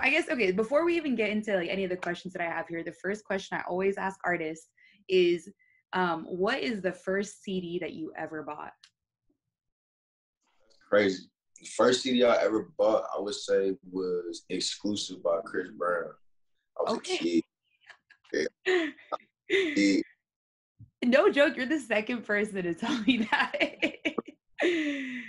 I guess, okay, before we even get into like any of the questions that I have here, the first question I always ask artists is, what is the first CD that you ever bought? Crazy. The first CD I ever bought, I would say, was Exclusive by Chris Brown. I was a kid. Yeah. No joke, you're the second person to tell me that. Chris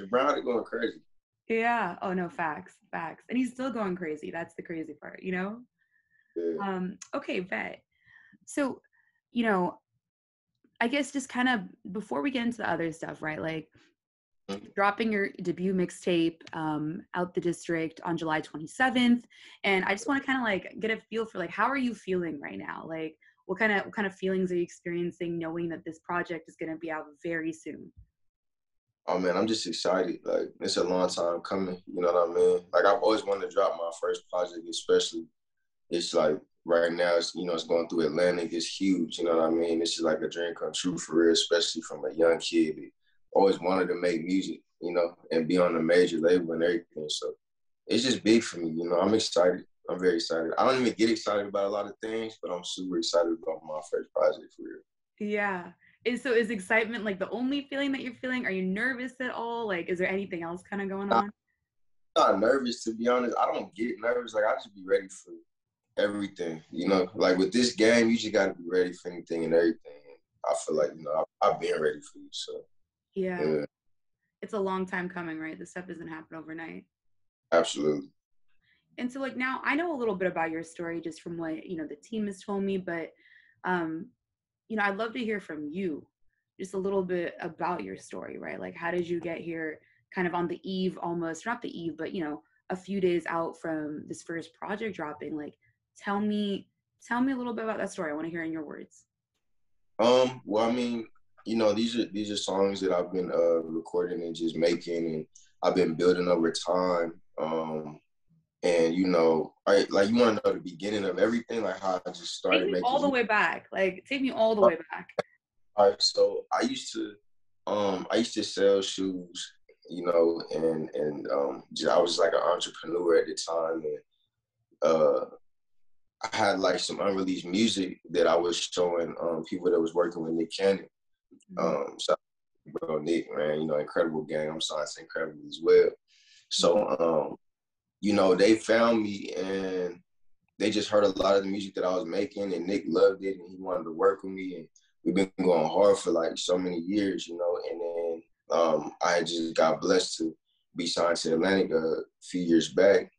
Brown is going crazy. Yeah. Oh no, facts. And he's still going crazy. That's the crazy part, you know? Yeah. Okay, bet. So, you know, I guess just kind of before we get into the other stuff, right? Like dropping your debut mixtape out the district on July 27th. And I just want to kind of like get a feel for like, how are you feeling right now? Like what kind of feelings are you experiencing knowing that this project is going to be out very soon? Oh man, I'm just excited. Like it's a long time coming, you know what I mean? Like I've always wanted to drop my first project, especially it's like right now, it's, you know, it's going through Atlantic. It's huge, you know what I mean? This is like a dream come true for real, especially from a young kid that always wanted to make music, you know, and be on a major label and everything. So it's just big for me, you know. I'm excited. I'm very excited. I don't even get excited about a lot of things, but I'm super excited about my first project for real. Yeah. Is excitement like the only feeling that you're feeling? Are you nervous at all? Like, is there anything else kind of going on? I'm not nervous, to be honest. I don't get nervous. Like I just be ready for everything, you know. Like with this game, you just got to be ready for anything and everything. I feel like, you know, I've been ready for you. So yeah, it's a long time coming, right? This stuff doesn't happen overnight. Absolutely. And so, like, now I know a little bit about your story just from what you know the team has told me, but you know, I'd love to hear from you just a little bit about your story, right? Like, how did you get here? Kind of on the eve, almost not the eve, but you know, a few days out from this first project dropping. Like, tell me a little bit about that story. I want to hear in your words. Well, I mean, you know, these are songs that I've been recording and just making, and I've been building over time. And you know, like you want to know the beginning of everything, like how I just Take started me making all the music. way back. Like, take me all the way back. All right, so I used to sell shoes, you know, and I was like an entrepreneur at the time, and I had like some unreleased music that I was showing people that was working with Nick Cannon. So bro, Nick, man, you know, Ncredible gang. I'm signed to Ncredible as well. So you know, they found me and they just heard a lot of the music that I was making, and Nick loved it and he wanted to work with me, and we've been going hard for like so many years, you know. And then I just got blessed to be signed to Atlantic a few years back,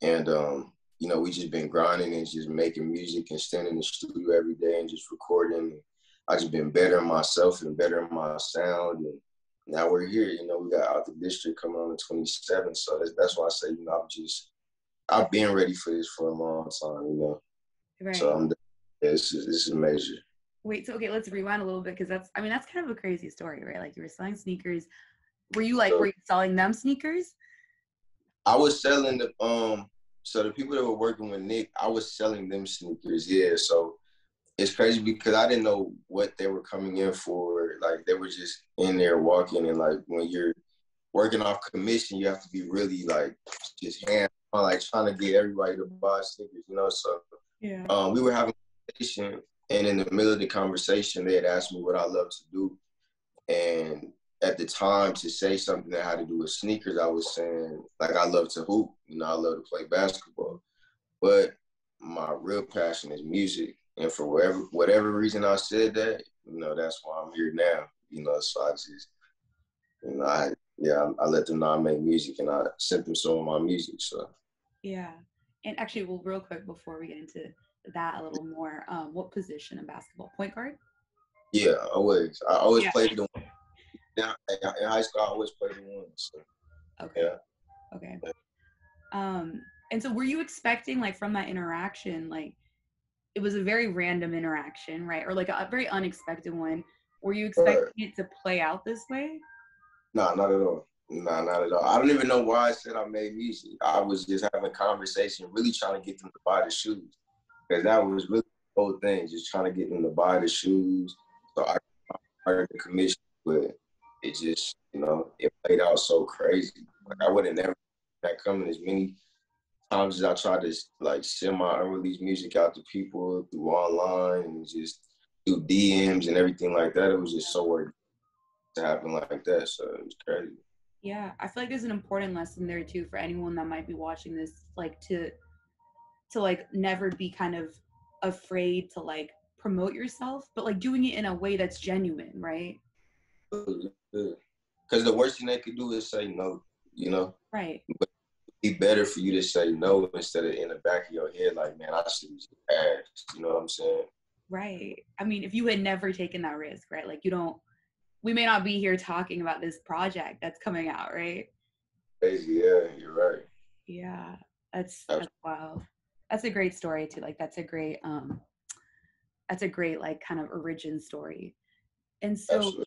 and you know, we just been grinding and just making music and standing in the studio every day and just recording. And I just been bettering myself and bettering my sound, and now we're here. You know, we got Out the District coming on the 27th, so that's why I say, you know, I've been ready for this for a long time, you know. Right. So this is major. Wait, so okay, let's rewind a little bit because that's kind of a crazy story, right? Like you were selling sneakers. Were you selling them sneakers? I was selling so the people that were working with Nick, I was selling them sneakers, yeah. So it's crazy because I didn't know what they were coming in for. Like they were just in there walking, and like when you're working off commission, you have to be really like just hands on, like trying to get everybody to buy sneakers, you know. So we were having a conversation, and in the middle of the conversation, they had asked me what I love to do, and at the time to say something that had to do with sneakers, I was saying like I love to hoop, you know, I love to play basketball, but my real passion is music. And for whatever reason I said that, you know, that's why I'm here now, you know. So I just, you know, I let them know I make music, and I sent them some of my music. So yeah. And actually, well, real quick before we get into that a little more, what position in basketball? Point guard? Yeah, I always played the one. In high school, I always played the one. So okay. Yeah. Okay. And so were you expecting, like, from that interaction, like it was a very random interaction, right? Or like a very unexpected one. Were you expecting it to play out this way? No, not at all. No, not at all. I don't even know why I said I made music. I was just having a conversation, really trying to get them to buy the shoes. Because that was really the whole thing, just trying to get them to buy the shoes. So I started the commission, but it just, you know, it played out so crazy. Like I would have never had that coming as many times I tried to like send my unreleased music out to people through online and just through DMs and everything like that. It was just so weird to happen like that. So it was crazy. Yeah, I feel like there's an important lesson there too for anyone that might be watching this, like to like never be kind of afraid to like promote yourself, but like doing it in a way that's genuine, right? Because the worst thing they could do is say no, you know? Right. But it'd be better for you to say no instead of in the back of your head, like, man, I should have just asked. You know what I'm saying? Right. I mean, if you had never taken that risk, right? Like you don't, we may not be here talking about this project that's coming out, right? Crazy, yeah, you're right. Yeah. That's wow. That's a great story too. Like that's a great like kind of origin story. And so Absolutely.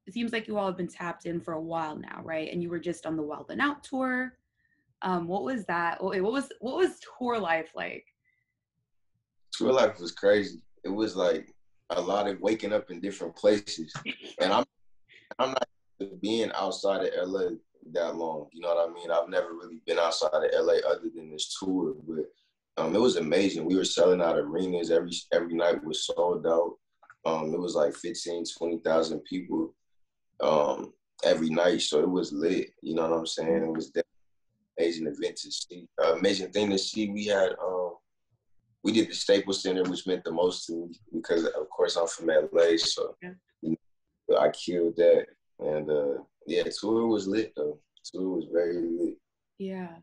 it seems like you all have been tapped in for a while now, right? And you were just on the Wild and Out tour. What was that? What was tour life like? Tour life was crazy. It was like a lot of waking up in different places. And I'm not being outside of LA that long. You know what I mean? I've never really been outside of LA other than this tour, but it was amazing. We were selling out arenas. Every night was sold out. It was like 15, 20,000 people every night. So it was lit. You know what I'm saying? It was definitely an amazing event to see. Amazing thing to see. We did the Staples Center, which meant the most to me because, of course, I'm from LA. So Yeah. you know, I killed that. And yeah, tour was lit though. Tour was very lit. Yeah.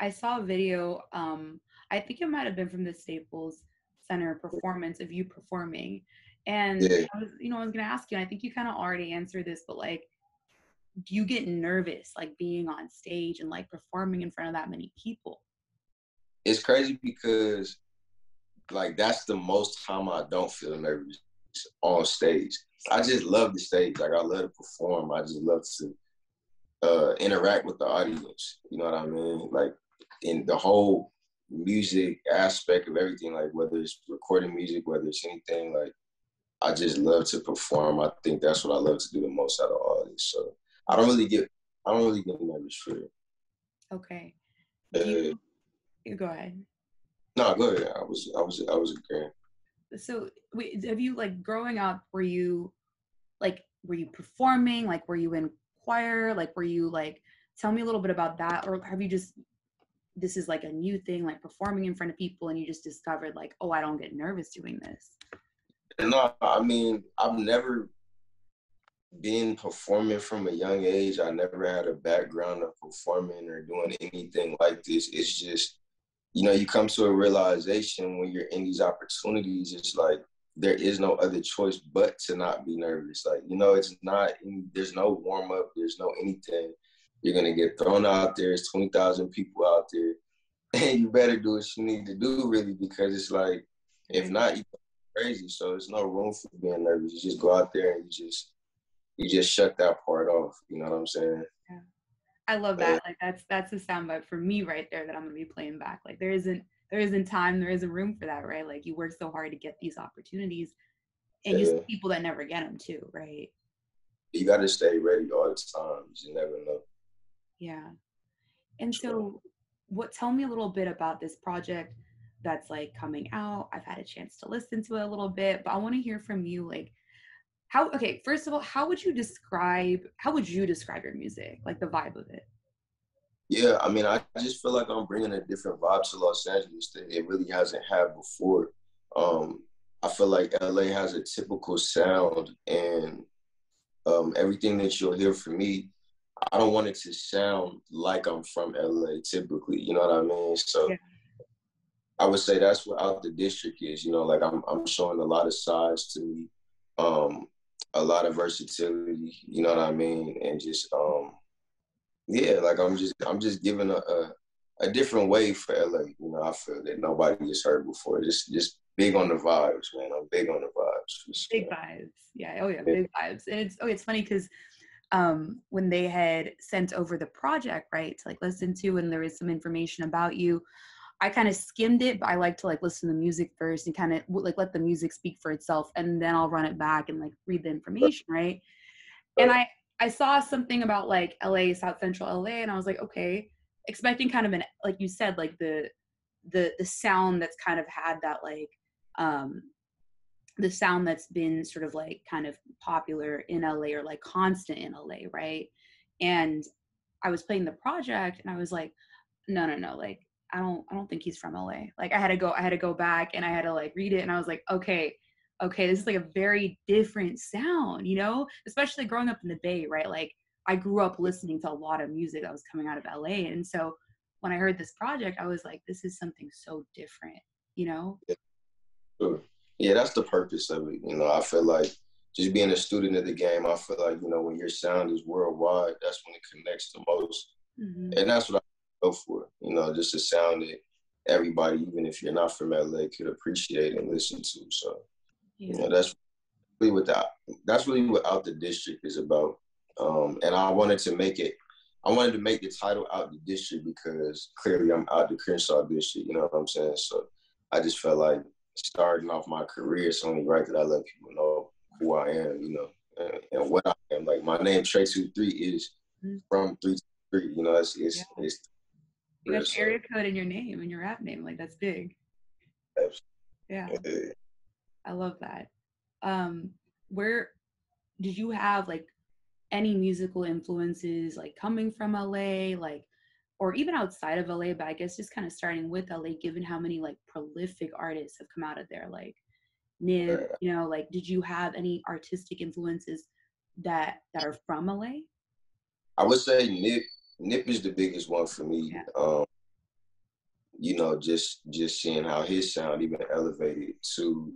I saw a video, I think it might have been from the Staples Center performance of you performing. And Yeah, I was gonna ask you, and I think you kind of already answered this, but like, do you get nervous like being on stage and like performing in front of that many people? it's crazy because like that's the most time I don't feel nervous on stage. I just love the stage. Like I love to perform. I just love to interact with the audience. You know what I mean? Like in the whole music aspect of everything, like whether it's recording music, whether it's anything, like I just love to perform. I think that's what I love to do the most out of all this. So I don't really get nervous for it. Okay. Do Uh, you go ahead? no, go ahead. I was agreeing. So wait, have you like growing up, were you performing? Like were you in choir? Like were you like tell me a little bit about that? Or have you just this is like a new thing, like performing in front of people and you just discovered like, oh, I don't get nervous doing this? No, I mean, I've never been performing from a young age. I never had a background of performing or doing anything like this. It's just, you know, you come to a realization when you're in these opportunities, it's like there is no other choice but to not be nervous. Like, you know, it's not, there's no warm up, there's no anything. You're going to get thrown out there. It's 20,000 people out there. And you better do what you need to do, really, because it's like, if not, you go crazy. So there's no room for being nervous. You just go out there and you just shut that part off. You know what I'm saying? Yeah. I love Uh, that. Like that's a soundbite for me right there that I'm gonna be playing back. Like there isn't time, there isn't room for that, right? Like you work so hard to get these opportunities and you see uh, people that never get them too, right? you got to stay ready all the time. You never know. Yeah. And So, so tell me a little bit about this project that's like coming out. I've had a chance to listen to it a little bit, but I want to hear from you like okay, first of all, how would you describe your music? Like the vibe of it? yeah, I mean, I just feel like I'm bringing a different vibe to Los Angeles that it really hasn't had before. Um, I feel like LA has a typical sound, and everything that you'll hear from me, I don't want it to sound like I'm from LA typically. You know what I mean? So Yeah. I would say that's what Out the District is. You know, like I'm showing a lot of sides to me, um, a lot of versatility. You know what I mean? And just yeah, like I'm just giving a different way for LA. You know, I feel that nobody has heard before. Just big on the vibes, man. I'm big on the vibes for Big sure. vibes. Yeah. Oh yeah, Yeah, big vibes. And it's funny because when they had sent over the project, right, to like listen to, and there was some information about you, I kind of skimmed it, but I like to like listen to the music first and kind of like let the music speak for itself, and then I'll run it back and like read the information, right? And right. I saw something about like LA, South Central LA, and I was like, okay. expecting kind of an, like you said, like the sound that's kind of had that like the sound that's been sort of like kind of popular in LA or like constant in LA, right? And I was playing the project and I was like, no, like I don't think he's from LA. Like I had to go back and I had to like read it and I was like, okay, this is like a very different sound, you know? Especially growing up in the Bay, right? Like I grew up listening to a lot of music that was coming out of LA. And so when I heard this project, I was like, this is something so different, you know? Yeah, sure. Yeah, that's the purpose of it. You know, I feel like just being a student of the game, I feel like, you know, when your sound is worldwide, that's when it connects the most. Mm-hmm. And that's what I go for, you know, just a sound that everybody, even if you're not from LA, could appreciate and listen to. So, you Yeah. know, that's really what Out the District is about. And I wanted to make the title Out the District because clearly I'm out the Crenshaw district, you know what I'm saying? So I just felt like starting off my career, it's only right that I let people know who I am, you know, and what I am. Like my name Traetwothree is Mm-hmm. from 323, you know, Yeah. it's You got so, your area code in your name and your rap name. Like that's big. Yeah. yeah. I love that. Where did you have like any musical influences like coming from LA, like, or even outside of LA, but I guess just kind of starting with LA, given how many like prolific artists have come out of there, like Nib, you know, like did you have any artistic influences that are from LA? I would say Nip is the biggest one for me. Yeah. You know, just seeing how his sound even elevated to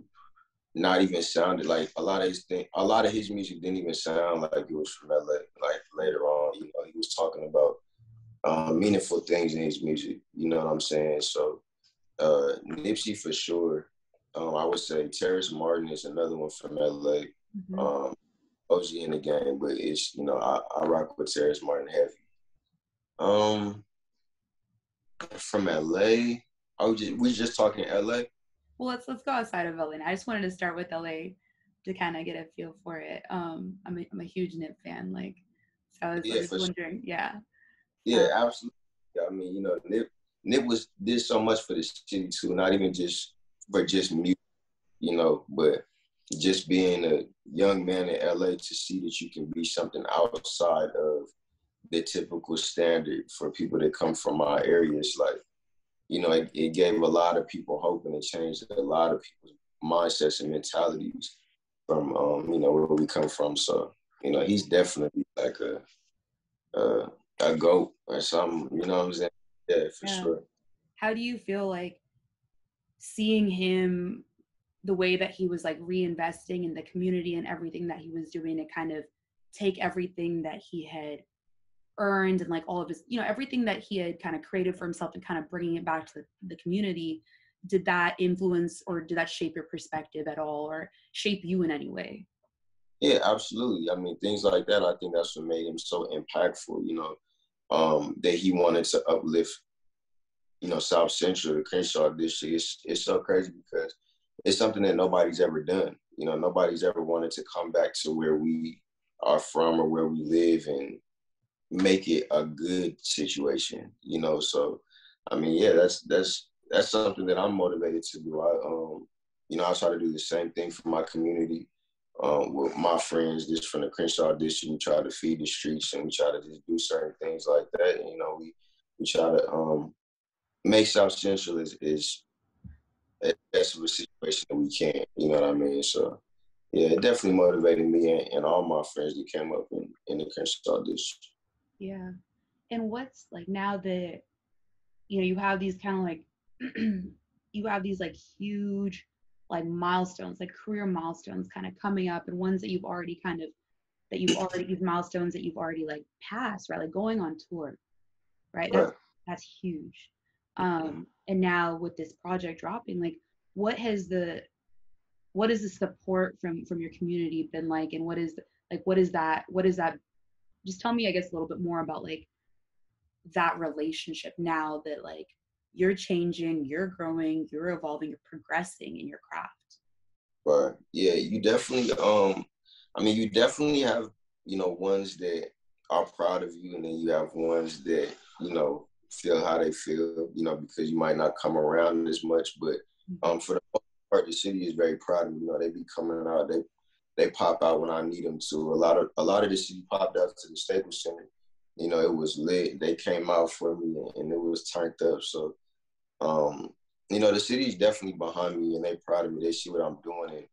not even sounded like a lot of his music didn't even sound like it was from LA. Like later on, you know, he was talking about meaningful things in his music. You know what I'm saying? So Nipsey for sure. I would say Terrace Martin is another one from LA. Mm-hmm. OG in the game, but it's, you know, I rock with Terrace Martin heavy. Um, from LA, we just talking LA. Well, let's go outside of LA. I just wanted to start with LA to kind of get a feel for it. I'm a huge Nip fan, like, so I Yeah, was for sure. wondering, yeah. Yeah, absolutely. I mean, you know, Nip did so much for the city too, not even just for just music, you know, but just being a young man in LA to see that you can be something outside of the typical standard for people that come from our areas. Like, you know, it gave a lot of people hope and it changed a lot of people's mindsets and mentalities from, you know, where we come from. So, you know, he's definitely like a goat or something, you know what I'm saying? Yeah, for Yeah. sure. How do you feel like seeing him, the way that he was like reinvesting in the community and everything that he was doing to kind of take everything that he had earned and like all of his, you know, everything that he had kind of created for himself and kind of bringing it back to the community? Did that influence or did that shape your perspective at all or shape you in any way? Yeah, absolutely. I mean, things like that, I think that's what made him so impactful, you know, that he wanted to uplift, you know, South Central, the Crenshaw district. It's so crazy because it's something that nobody's ever done. You know, nobody's ever wanted to come back to where we are from or where we live and make it a good situation, you know. So I mean, yeah, that's something that I'm motivated to do. You know, I try to do the same thing for my community. With my friends just from the Crenshaw district, we try to feed the streets and we try to just do certain things like that. And, you know, we try to make South Central is as best of a situation that we can. You know what I mean? So yeah, it definitely motivated me and all my friends that came up in the Crenshaw district. Yeah. And what's like now that, you know, you have these kind of like, you have these like huge like milestones, like career milestones kind of coming up and ones that you've already kind of, these milestones that you've already like passed, right? Like going on tour, right? Right. That's huge. And now with this project dropping, like what has the, what is the support from your community been like? And what is that, just tell me, I guess, a little bit more about like that relationship now that like you're changing, you're growing, you're evolving, you're progressing in your craft. But yeah, you definitely I mean you definitely have, you know, ones that are proud of you and then you have ones that, you know, feel how they feel, you know, because you might not come around as much. But for the most part, the city is very proud of me. You know, they be coming out, they pop out when I need them to. A lot of the city popped out to the Staples Center. You know, it was lit. They came out for me and it was turned up. So you know, the city's definitely behind me and they proud of me. They see what I'm doing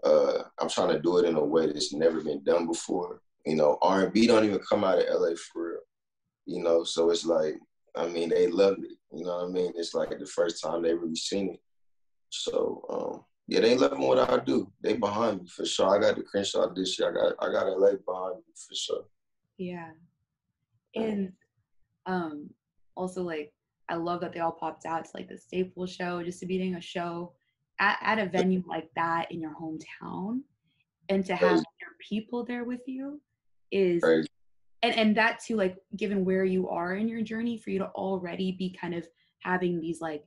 and I'm trying to do it in a way that's never been done before. You know, R&B don't even come out of LA for real. You know, so it's like, I mean, they loved it. You know what I mean? It's like the first time they really seen it. So yeah, they loving what I do. They behind me for sure. I got the Crenshaw this year. I got LA behind me for sure. Yeah. And also like I love that they all popped out to like the Staples show, just to be doing a show at a venue like that in your hometown, and to have Crazy, your people there with you is, crazy. and that too, like given where you are in your journey, for you to already be kind of having these like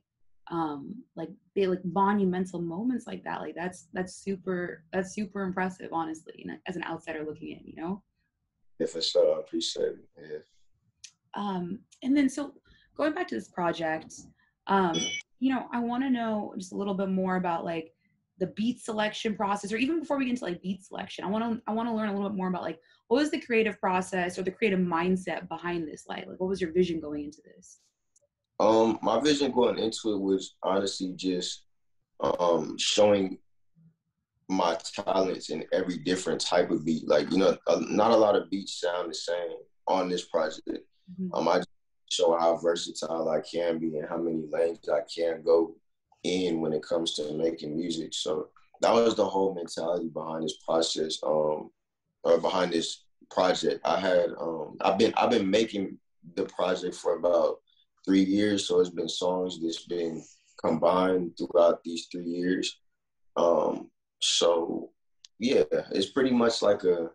big, like monumental moments like that, like that's super impressive, honestly, and as an outsider looking in, you know. Yeah, for sure. I appreciate it. Yeah. And then so going back to this project, you know, I want to know just a little bit more about like the beat selection process, or even before we get into like beat selection, I want to learn a little bit more about like what was the creative process or the creative mindset behind this, like what was your vision going into this? My vision going into it was honestly just showing my talents in every different type of beat. Like, you know, not a lot of beats sound the same on this project. Mm-hmm. I just show how versatile I can be and how many lanes I can go in when it comes to making music. So that was the whole mentality behind this process, or behind this project. I've been making the project for about 3 years, so it's been songs that's been combined throughout these 3 years. So yeah, it's pretty much like a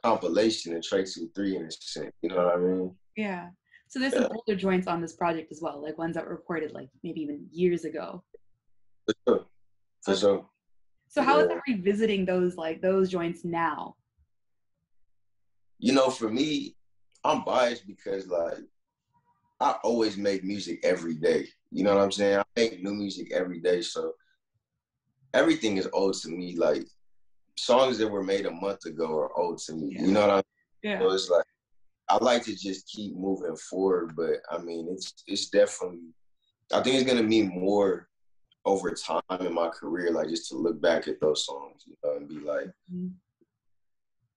compilation of Traetwothree in a sense. You know what I mean? Yeah. So there's some Yeah, older joints on this project as well, like ones that were recorded like maybe even years ago. for sure. For Okay. sure. So how is Yeah. that revisiting those, like those joints now? You know, for me, I'm biased because like I always make music every day. You know what I'm saying? I make new music every day. So everything is old to me. Like songs that were made a month ago are old to me. Yeah. You know what I mean? Yeah. So it's like I like to just keep moving forward, but I mean it's definitely I think it's gonna mean more over time in my career, like just to look back at those songs, you know, and be like, Mhm.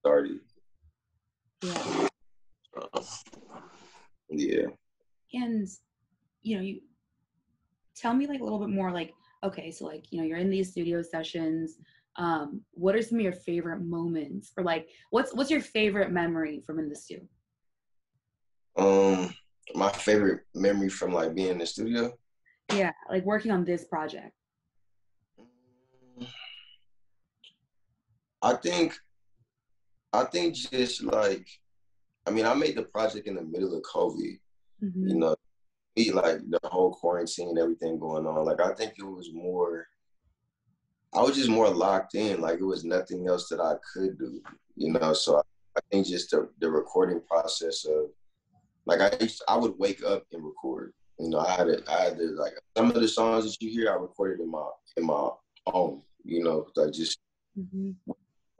started. Yeah. Uh, yeah. And you know, you tell me like a little bit more like, okay, so like, you know, you're in these studio sessions. What are some of your favorite moments, or like what's your favorite memory from in the studio? Um, my favorite memory from like being in the studio. Yeah, like working on this project. I think I think just like I mean I made the project in the middle of COVID. You Mm-hmm. know, like the whole quarantine, everything going on. Like I think it was more I was just more locked in. Like it was nothing else that I could do, you know. So I think just the recording process of like I would wake up and record. You know, I had to like some of the songs that you hear I recorded in my home. You know, like just Mm-hmm.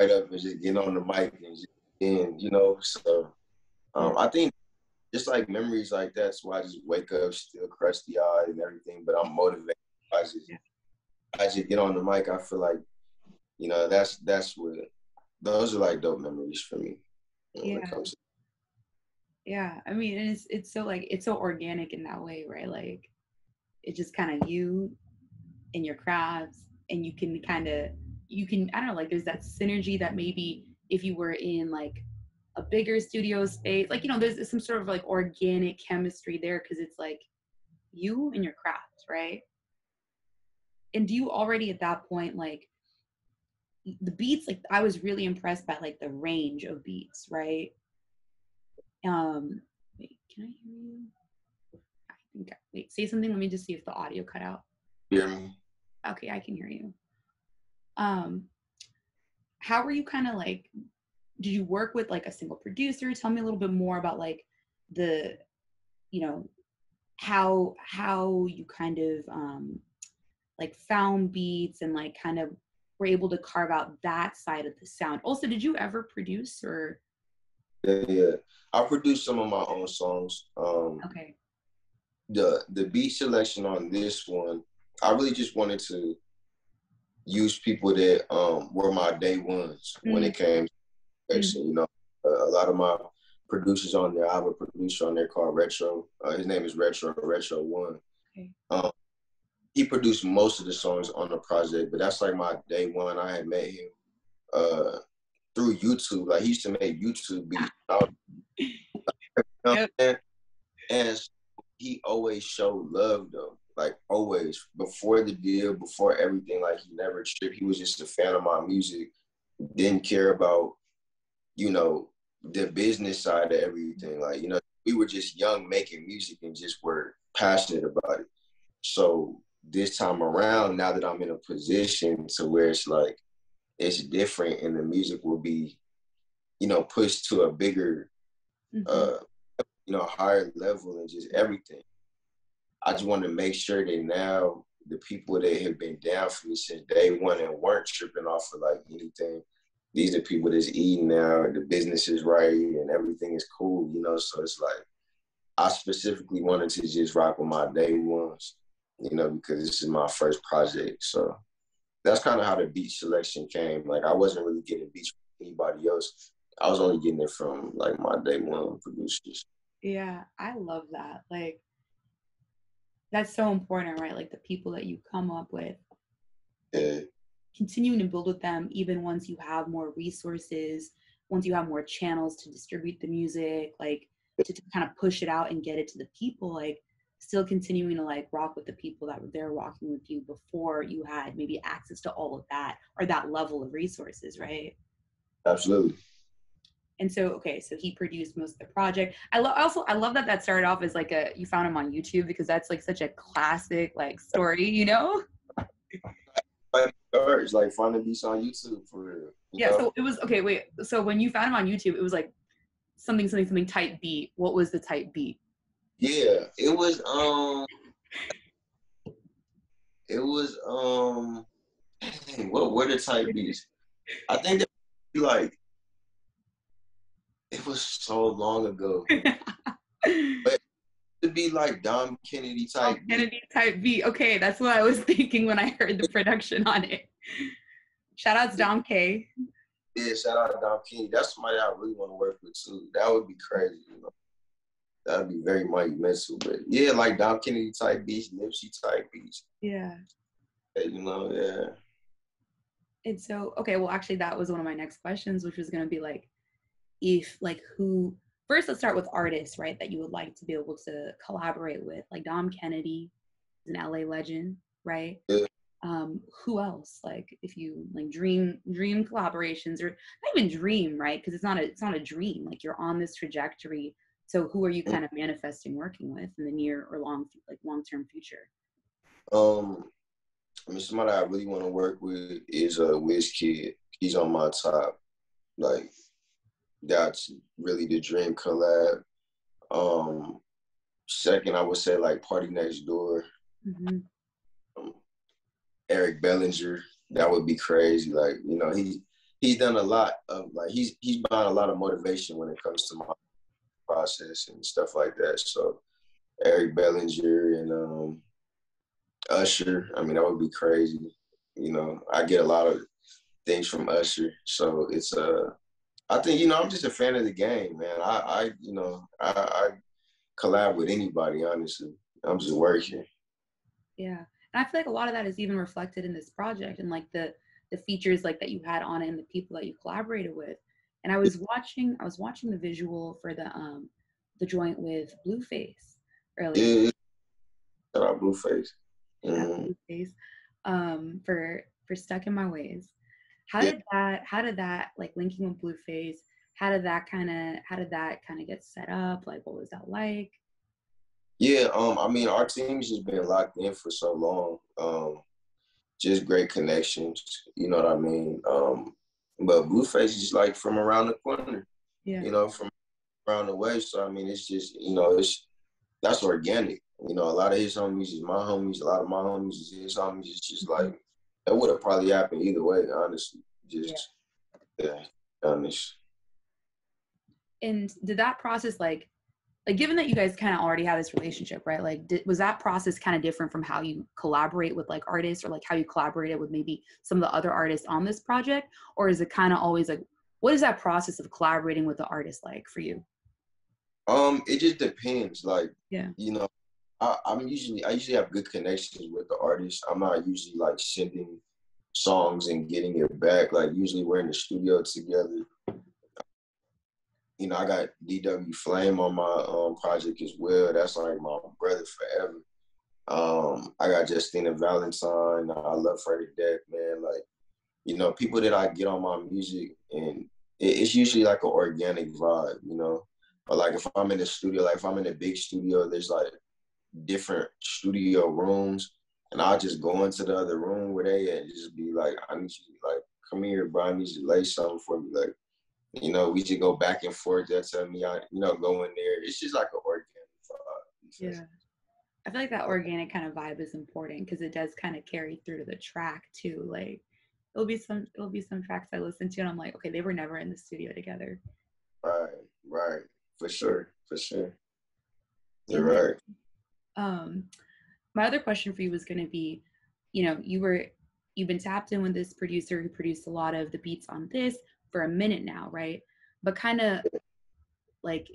right up and just get on the mic and just and you know. So Yeah. I think just like memories like that's why I just wake up still crusty eyed and everything, but I'm motivated. I just Yeah. I just get on the mic. I feel like you know that's what those are like dope memories for me, you know, when it Yeah. comes to Yeah. I mean, it's so like it's so organic in that way, right? Like it's just kind of you and your crafts, and you can kind of, you can, I don't know, like there's that synergy that maybe if you were in like a bigger studio space, like, you know, there's some sort of like organic chemistry there, because it's like you and your craft, right? And do you already at that point, like the beats, like I was really impressed by like the range of beats, right? Wait, can I hear you? I think wait, say something, let me just see if the audio cut out. hear me. Okay, I can hear you. um how were you kind of like, did you work with like a single producer? Tell me a little bit more about like the, you know, how you kind of like found beats and like kind of were able to carve out that side of the sound. Also, did you ever produce or? Yeah. I produced some of my own songs. Okay. The beat selection on this one, I really just wanted to use people that were my day ones when it came to production. You know, a lot of my producers on there, I have a producer on there called Retro. His name is Retro One. Okay. He produced most of the songs on the project, but that's like my day one. I had met him through YouTube. Like he used to make YouTube beats. Yep. And he always showed love though. Like always, before the deal, before everything, like he never tripped. He was just a fan of my music. Didn't care about, you know, the business side of everything. Like, you know, we were just young making music and just were passionate about it. So this time around, now that I'm in a position to where it's like, it's different and the music will be, you know, pushed to a bigger, you know, higher level and just everything. I just want to make sure that now the people that have been down for me since day one and weren't tripping off of like anything, these are people that's eating now, the business is right and everything is cool, you know? So it's like, I specifically wanted to just rock with my day ones, you know, because this is my first project. So that's kind of how the beat selection came. Like I wasn't really getting beats from anybody else. I was only getting it from like my day one producers. Yeah, I love that. Like, that's so important, right? Like the people that you come up with, Yeah. continuing to build with them, even once you have more resources, once you have more channels to distribute the music, like to kind of push it out and get it to the people, like still continuing to like rock with the people that were there rocking with you before you had maybe access to all of that or that level of resources, right? Absolutely. And so, okay, so he produced most of the project. I love that that started off as like you found him on YouTube because that's like such a classic like story, you know? Like urge, like finding beats on YouTube for real. You Yeah. know? So it was okay. Wait. So when you found him on YouTube, it was like something type beat. What was the type beat? Yeah, it was dang, what were the type beats? I think that like it was so long ago. But it would be like Dom Kennedy type beat. Kennedy type beat. Okay, that's what I was thinking when I heard the production on it. Shout out to Dom K. Yeah, shout out to Dom Kennedy. That's somebody I really want to work with too. That would be crazy, you know. That'd be very monumental. But yeah, like Dom Kennedy type beats, Nipsey type beats. Yeah. You know, yeah. And so, okay, well, actually, that was one of my next questions, which was going to be like, if like who, first, let's start with artists, right, that you would like to be able to collaborate with. Like Dom Kennedy is an LA legend, right? Yeah. Who else? Like, if you like dream collaborations, or not even dream, right? Because it's not a dream. Like you're on this trajectory. So who are you kind of manifesting working with in the near or long term future? I mean, somebody I really want to work with is Wizkid. He's on my top. Like, that's really the dream collab. Second, I would say like Party Next Door. Eric Bellinger. That would be crazy. Like, you know, he's done a lot of like he's brought a lot of motivation when it comes to my process and stuff like that. So Eric Bellinger and Usher. I mean, that would be crazy. You know, I get a lot of things from Usher. So it's I think, you know, I'm just a fan of the game, man. I collab with anybody, honestly. I'm just working. Yeah. And I feel like a lot of that is even reflected in this project and like the features like that you had on it and the people that you collaborated with. And I was watching the visual for the joint with Blueface earlier. Yeah, shout out Blueface. Shout out Mm-hmm. Blueface. For Stuck in My Ways. How Yeah. did that like linking with Blueface, how did that kind of get set up? Like what was that like? Yeah, I mean, our team's just been locked in for so long. Just great connections, you know what I mean? But Blueface is like from around the corner, Yeah. you know, from around the way. So I mean, it's just, you know, that's organic. You know, a lot of his homies is my homies. A lot of my homies is his homies. It's just Mhm. like, that would have probably happened either way, honestly. Yeah. Just, yeah, honest. And did that process like given that you guys kind of already have this relationship, right? Like was that process kind of different from how you collaborate with like artists, or like how you collaborated with maybe some of the other artists on this project? Or is it kind of always like, what is that process of collaborating with the artist like for you? It just depends. Like, Yeah. you know, I usually have good connections with the artists. I'm not usually like sending songs and getting it back. Like usually we're in the studio together. You know, I got DW Flame on my project as well. That's like my brother forever. I got Justina Valentine. I love Freddie Deck, man. Like, you know, people that I get on my music, and it's usually like an organic vibe, you know. Or like if I'm in the studio, like if I'm in a big studio, there's like different studio rooms, and I'll just go into the other room where they at and just be like, I need you to like come here, bro. I need you to lay something for me. Like, you know, we just go back and forth. They'll tell me, go in there. It's just like an organic vibe. Yeah. I feel like that organic kind of vibe is important because it does kind of carry through to the track too. Like it'll be some tracks I listen to and I'm like, okay, they were never in the studio together. Right, right. For sure, for sure. You're And then right. um my other question for you was going to be, you've been tapped in with this producer who produced a lot of the beats on this for a minute now, right? But kind of like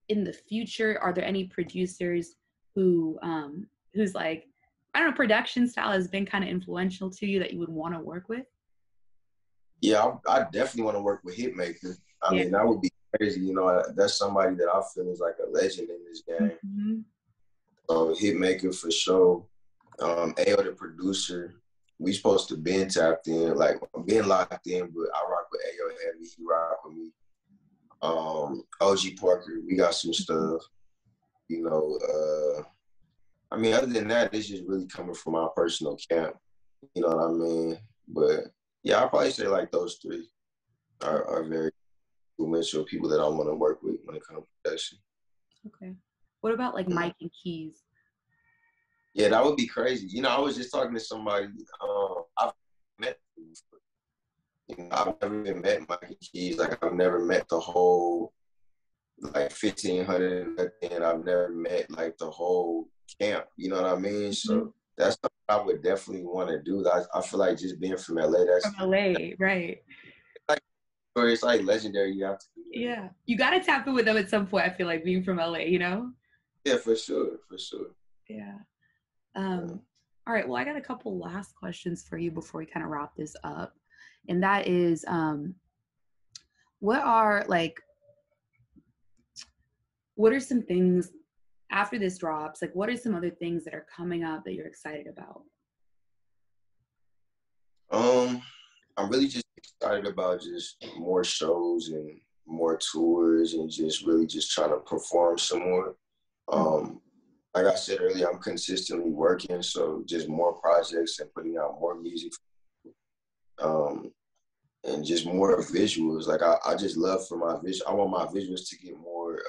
in the future, are there any producers who's like, I don't know, production style has been kind of influential to you that you would want to work with? Yeah, I definitely want to work with Hitmaker. I Yeah. mean, that would be crazy. You know, that's somebody that I feel is like a legend in this game. Mm-hmm. Hitmaker for sure. AO the producer. We supposed to been tapped in, like being locked in, but I rock with AO heavy. He rock with me. OG Parker, we got some stuff. You know, I mean, other than that, it's just really coming from my personal camp. You know what I mean? But yeah, I'll probably say like those three are very influential people that I want to work with when it comes to production. Okay. What about like Mm-hmm. Mike and Keys? Yeah, that would be crazy. You know, I was just talking to somebody. I've met, I've never even met Mike Keys. Like, I've never met the whole like 1,500, and I've never met like the whole camp. You know what I mean? Mm-hmm. So that's something I would definitely want to do. I feel like just being from LA, From that's LA, right? like, or it's like legendary. You have to do that. Yeah, you got to tap in with them at some point. I feel like being from LA. Yeah, for sure, for sure. Yeah. Yeah. All right. Well, I got a couple last questions for you before we kind of wrap this up, and that is, what are like, what are some things after this drops? Like, what are some other things that are coming up that you're excited about? I'm really just excited about just more shows and more tours and just really just trying to perform some more. Um, like I said earlier, I'm consistently working, so just more projects and putting out more music, um, and just more visuals. Like I just love for my visual. I want my visuals to get more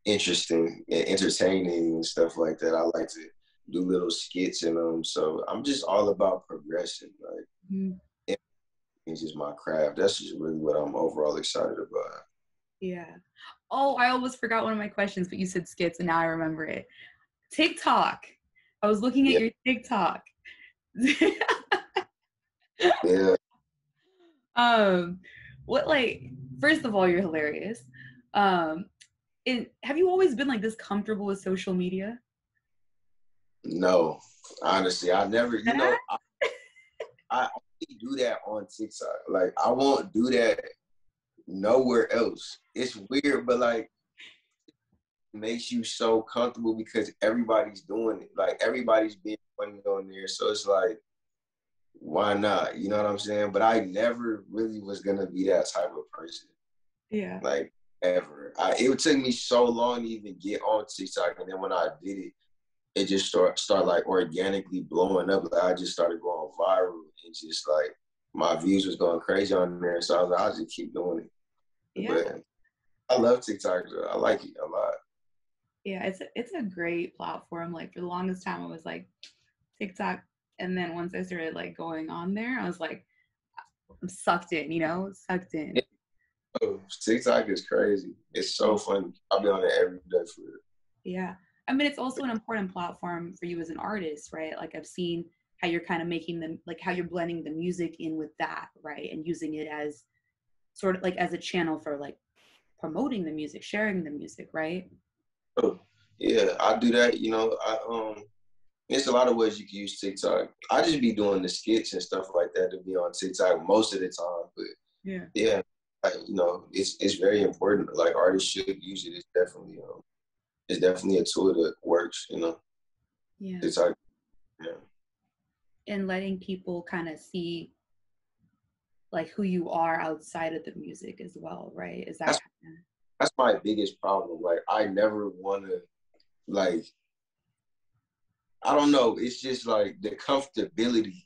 interesting and entertaining and stuff like that. I like to do little skits in them, so I'm just all about progression. Like. Mm-hmm. It's just my craft. That's just really what I'm overall excited about. Yeah. Oh, I almost forgot one of my questions, but you said skits and now I remember it. TikTok. I was looking at Yeah, your TikTok. yeah. um, what like, first of all, you're hilarious. Um, and have you always been like this comfortable with social media? No, honestly, I never. You know, I only do that on TikTok. Like I won't do that nowhere else. It's weird, but like it makes you so comfortable because everybody's doing it. Like everybody's being funny on there, so it's like, why not? You know what I'm saying? But I never really was gonna be that type of person. Yeah. Like ever. It took me so long to even get on TikTok, and then when I did it, it just start like organically blowing up. Like I just started going viral, and just like my views was going crazy on there. So I was like, I'll just keep doing it. Yeah. But I love TikTok. I like it a lot. Yeah, it's a great platform. Like for the longest time, I was like TikTok, and then once I started like going on there, I was like, I'm sucked in, sucked in. Oh, TikTok is crazy. It's so funny. I'll be on it every day for it. Yeah. I mean, it's also an important platform for you as an artist, right? Like I've seen how you're kind of making them, like how you're blending the music in with that, right? And using it as sort of like as a channel for like promoting the music, sharing the music, right? Oh, yeah, I do that. There's a lot of ways you can use TikTok. I just be doing the skits and stuff like that to be on TikTok most of the time. But Yeah. yeah, it's very important. Like artists should use it. It's definitely a tool that works. Yeah. TikTok. Yeah. And letting people kind of see like who you are outside of the music as well, right? Is that That's kind of that's my biggest problem. Like I never want to like I don't know. It's just like the comfortability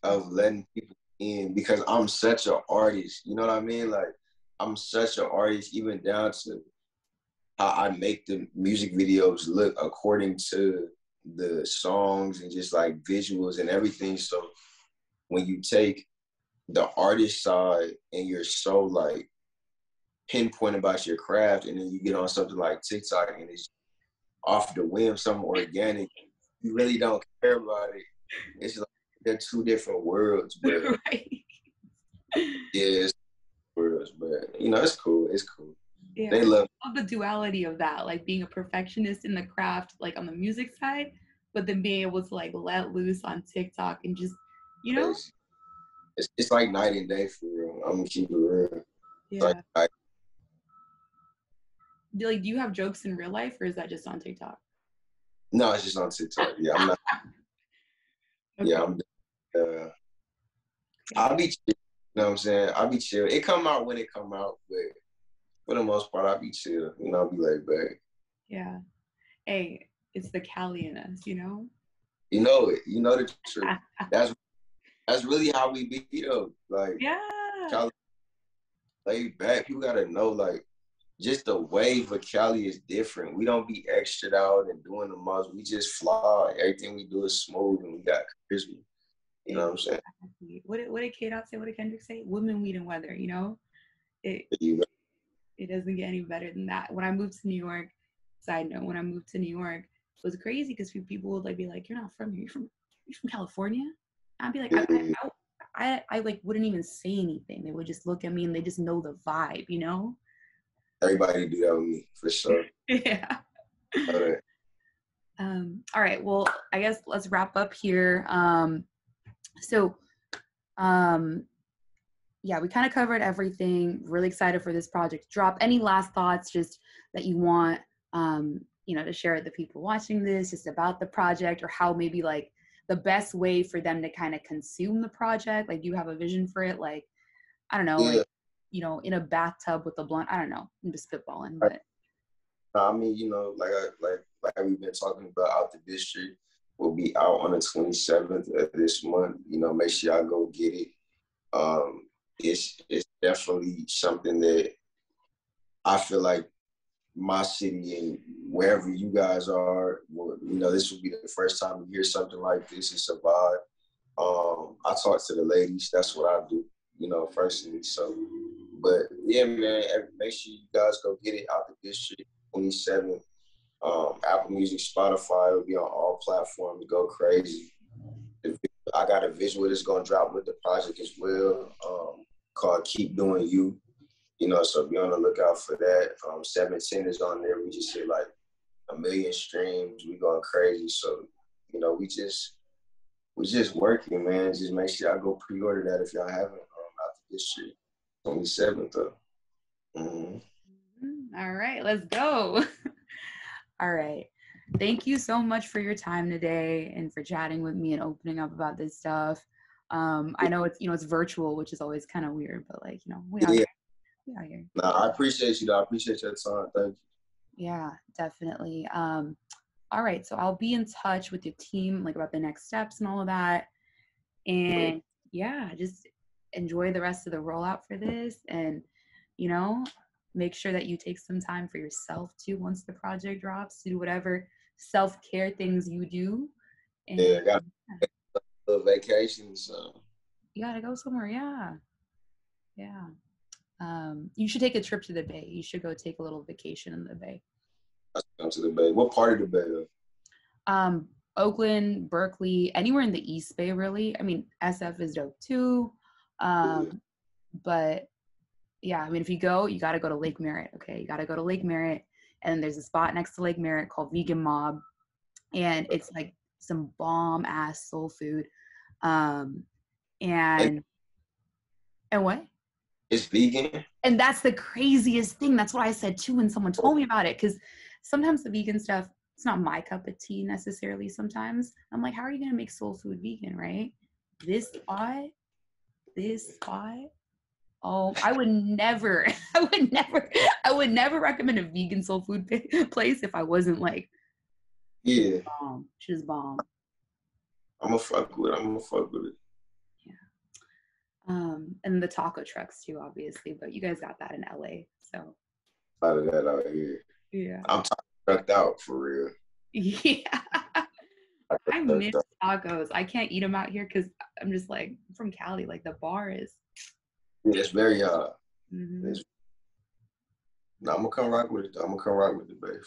of letting people in because I'm such an artist. You know what I mean? Like I'm such an artist, even down to how I make the music videos look according to the songs and just like visuals and everything. So when you take the artist side and you're so like pinpoint about your craft and then you get on something like TikTok and it's off the whim, something organic, you really don't care about it. It's like they're two different worlds, but right? yeah, it's worlds, but it's cool. It's cool. Yeah, They love I love the duality of that, like being a perfectionist in the craft, like on the music side, but then being able to like let loose on TikTok and just, you know, it. It's like night and day for real. I'm gonna keep it real. It's like yeah. Like, do you have jokes in real life, or is that just on TikTok? no, it's just on TikTok. Yeah, I'm not. Yeah, Okay. I'm. Uh, Okay. I'll be chill. You know what I'm saying? I'll be chill. It come out when it come out, but for the most part, I'll be chill. I'll be laid back. Yeah. Hey, it's the Cali in us, you know? You know it. You know the truth. That's really how we be though. Like, Yeah. Cali laid back. People gotta know like just the wave of Cali is different. We don't be extra out and doing the most. We just fly. Everything we do is smooth and we got charisma. You know what I'm saying? Exactly. What did K-Dot say? What did Kendrick say? Women, weed, and weather, you know? It You it doesn't get any better than that. When I moved to New York, side note, when I moved to New York, it was crazy because people would like be like, "You're not from here. You're from California." I'd be like, know, I like wouldn't even say anything. They would just look at me and they just know the vibe, you know? everybody do that with me for sure. Yeah. All right. All right. Well, I guess let's wrap up here. So, um, yeah, we kind of covered everything. Really excited for this project to drop. Any last thoughts just that you want, to share with the people watching this, just about the project or how maybe like the best way for them to kind of consume the project? Like, do you have a vision for it? Like, I don't know, Yeah. like, in a bathtub with a blunt. I don't know. I'm just spitballing, but I mean, like we've been talking about out the district will be out on the 27th of this month. Make sure y'all go get it. It's definitely something that I feel like my city and wherever you guys are, this will be the first time you hear something like this. It's a vibe. I talk to the ladies. That's what I do, personally. So, but yeah, man, make sure you guys go get it out the district 27th. Apple Music, Spotify, will be on all platforms. Go crazy. I got a visual that's gonna drop with the project as well, called "Keep Doing You." So be on the lookout for that. 710 is on there. We just hit like 1 million streams. We going crazy. So, we just working, man. Just make sure y'all go pre-order that if y'all haven't out this shit. 27th though. Mm-hmm. all right, let's go. All right. Thank you so much for your time today and for chatting with me and opening up about this stuff. I know it's virtual, which is always kind of weird, but like, we out Yeah. here. We out here. Nah, I appreciate you though. I appreciate your time. Thank Yeah, definitely. All right. So I'll be in touch with your team, like about the next steps and all of that. you. And yeah, just enjoy the rest of the rollout for this. And, you know, make sure that you take some time for yourself too once the project drops, to do whatever self-care things you do. Yeah, And I got a little vacation, so you gotta go somewhere. Yeah. Yeah. You should take a trip to the Bay. You should go take a little vacation in the Bay. I come to the Bay. What part of the Bay? Oakland, Berkeley, anywhere in the East Bay, really. I mean, SF is dope too. Yeah. But yeah, I mean, if you go, you got to go to Lake Merritt. Okay. You got to go to Lake Merritt. And there's a spot next to Lake Merritt called Vegan Mob. And it's like some bomb ass soul food. Um, And and, and what? it's vegan? And that's the craziest thing. That's what I said too when someone told me about it. Because sometimes the vegan stuff, it's not my cup of tea necessarily sometimes. I'm like, how are you going to make soul food vegan, right? This spot, oh, I would never, I would never recommend a vegan soul food place if I wasn't like, Yeah. bomb. She's bomb. I'm gonna fuck with it. Yeah. And the taco trucks too, obviously, but you guys got that in LA, so. A lot of that out here. Yeah. I'm tucked out for real. Yeah. I miss Out. tacos. I can't eat them out here because I'm just like, I'm from Cali. Like the bar is. Yeah, it's very Mm-hmm. No, I'm gonna come rock with it. I'm gonna come rock with the babe.